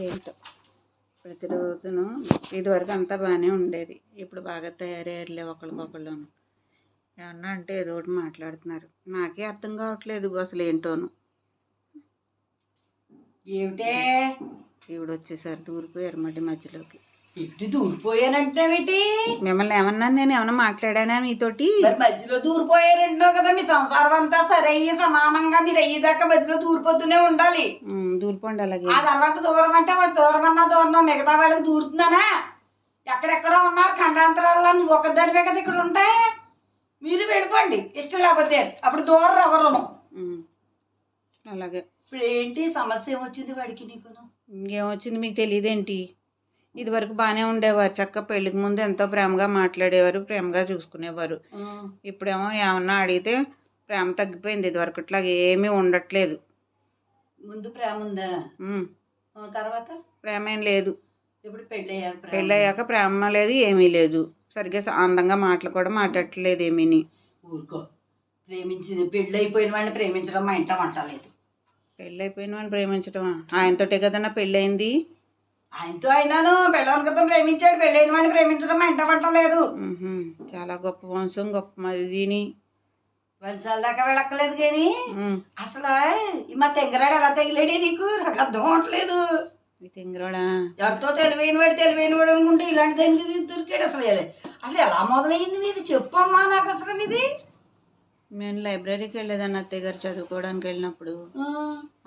ఏంటో ప్రతిరోజును ఇదివరకు అంతా బాగానే ఉండేది. ఇప్పుడు బాగా తయారయ్యారులే ఒకళ్ళకొకళ్ళును. ఏమన్నా అంటే ఏదో ఒకటి మాట్లాడుతున్నారు. నాకే అర్థం కావట్లేదు అసలు ఏంటోను. ఏమిటే ఈవిడ వచ్చేసారు, దూరిపోయారు మళ్ళీ మధ్యలోకి. ఇటు దూరిపోయానంటావేటి? మిమ్మల్ని ఏమన్నాను? నేను ఏమన్నా మాట్లాడానా మీతోటి? మరి మధ్యలో దూరిపోయారంటున్నావు కదా. మీ సంసారం అంతా సరే అయ్యి సమానంగా మీరు అయ్యేదాకా మధ్యలో దూరిపోతూనే ఉండాలి. దూరిపోండి అలాగే. ఆ తర్వాత దూరం అంటే దూరం అన్నా దూరం, మిగతా వాళ్ళకి దూరుతున్నానా? ఎక్కడెక్కడో ఉన్నారు ఖండాంతరాల్లో, నువ్వు ఒక్కదానివే కదా ఇక్కడ ఉంటాయి. మీరు వెళ్ళిపోండి ఇష్టం లేకపోతే, అప్పుడు దూరం ఎవరును. అలాగే. ఇప్పుడు ఏంటి సమస్య ఏమొచ్చింది వాడికి నీకును? ఇంకేమొచ్చింది మీకు తెలియదేంటి? ఇది వరకు బాగానే ఉండేవారు, చక్క పెళ్ళికి ముందు ఎంతో ప్రేమగా మాట్లాడేవారు, ప్రేమగా చూసుకునేవారు. ఇప్పుడేమో ఏమన్నా అడిగితే ప్రేమ తగ్గిపోయింది. ఇది వరకు ఇట్లాగా ఏమీ ఉండట్లేదు. ముందు ప్రేమ ఉందా? తర్వాత ప్రేమ ఏం లేదు. ఇప్పుడు పెళ్ళయ్యాక ప్రేమ లేదు, ఏమీ లేదు. సరిగ్గా అందంగా మాటలు కూడా మాట్లాడట్లేదు ఏమీని. ఊరుకో, ప్రేమించిన పెళ్ళైపోయిన వాడిని ప్రేమించడం మా ఇంట్లో వంటలేదు. పెళ్ళైపోయిన వాడిని ప్రేమించడం ఆయనతోటే కదన్నా పెళ్ళయింది. ఆయనతో అయినాను పెళ్ళవని కదా ప్రేమించాడు. పెళ్ళైన వాడిని ప్రేమించడం మా ఇంట వంటలేదు. చాలా గొప్ప వంశం, గొప్ప మదిని. వంశాల దాకా వెళ్ళక్కలేదు కానీ అసలు మా తెంగరాడు ఎలా తగిలాడే నీకు? నాకు అర్థం అవట్లేదు. తెంగరాడా ఎంతో తెలివైన వాడు అనుకుంటే ఇలాంటి దానికి దొరికాడు. అసలు అసలు ఎలా మొదలైంది మీది? చెప్పమ్మా నాకు అసలు మీది. నేను లైబ్రరీకి వెళ్ళేదాన్ని అత్తయ్య గారు చదువుకోవడానికి వెళ్ళినప్పుడు.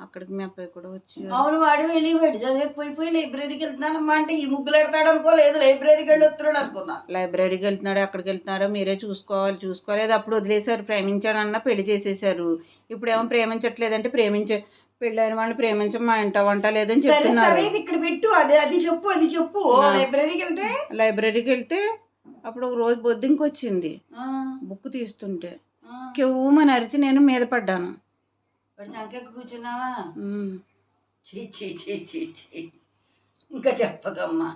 అక్కడికి మీ అబ్బాయి కూడా వచ్చి. అవును, వాడు వెళ్ళిపోయాడు. చదివేకపోయిపోయి లైబ్రరీకి వెళ్తున్నానమ్మా అంటే ఈ ముగ్గులు ఎడతాడు అనుకోలేదు, లైబ్రరీకి వెళ్ళి వస్తున్నాడు అనుకున్నా. లైబ్రరీకి వెళ్తున్నాడు, ఎక్కడికి వెళ్తున్నారో మీరే చూసుకోలేదు. అప్పుడు వదిలేశారు, ప్రేమించాడన్నా పెళ్లి చేసేసారు. ఇప్పుడేమో ప్రేమించట్లేదంటే పెళ్ళైన వాళ్ళని ప్రేమించం మా ఇంట వంట లేదని చెప్తున్నారు. ఇక్కడ పెట్టు, అది చెప్పు. లైబ్రరీకి వెళ్తే అప్పుడు ఒక రోజు బొద్దింకి వచ్చింది. బుక్ తీస్తుంటే కెవ్వుమని అరిచి నేను మీద పడ్డాను. సంఖ్యకు కూర్చున్నావా? ఇంకా చెప్పకమ్మా,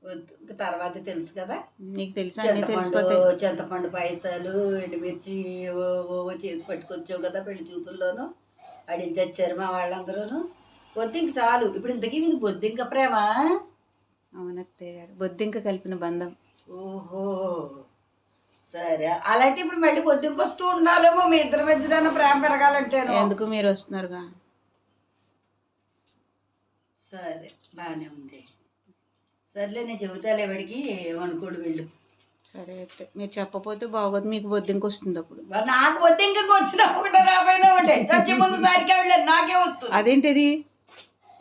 వద్దు. ఇంకా తర్వాత తెలుసు కదా నీకు తెలుసా? చింతపండు పాయసాలు, ఎండుమిర్చి చేసి పట్టుకొచ్చావు కదా పెళ్లి చూపుల్లోనూ. అడిగి చచ్చారు మా వాళ్ళందరూ. బొద్దింక చాలు. ఇప్పుడు ఇంతకీ మీది బొద్దింక ప్రేమ? అవునత్తయ్య గారు, బొద్దింక కలిపిన బంధం. ఓహో సరే, అలా అయితే ఇప్పుడు మళ్ళీ బొద్దింక వస్తూ ఉండాలేమో మీ ఇద్దరి మధ్యన ప్రేమ పెరగాలంటే. ఎందుకు మీరు వస్తున్నారుగా? సరే బాగానే ఉంది. సర్లే నేను చెబుతాలే వాడికి, ఏమనుకోడు వెళ్ళు. సరే అయితే మీరు చెప్పపోతే బాగోదు, మీకు బొద్దింక వస్తుంది. అప్పుడు నాకు బొద్దింక వచ్చినా ఒకటే రాబోయినా ఒకటే. చచ్చి ముందు సారికి వెళ్ళలేదు, నాకే వస్తుంది. అదేంటిది?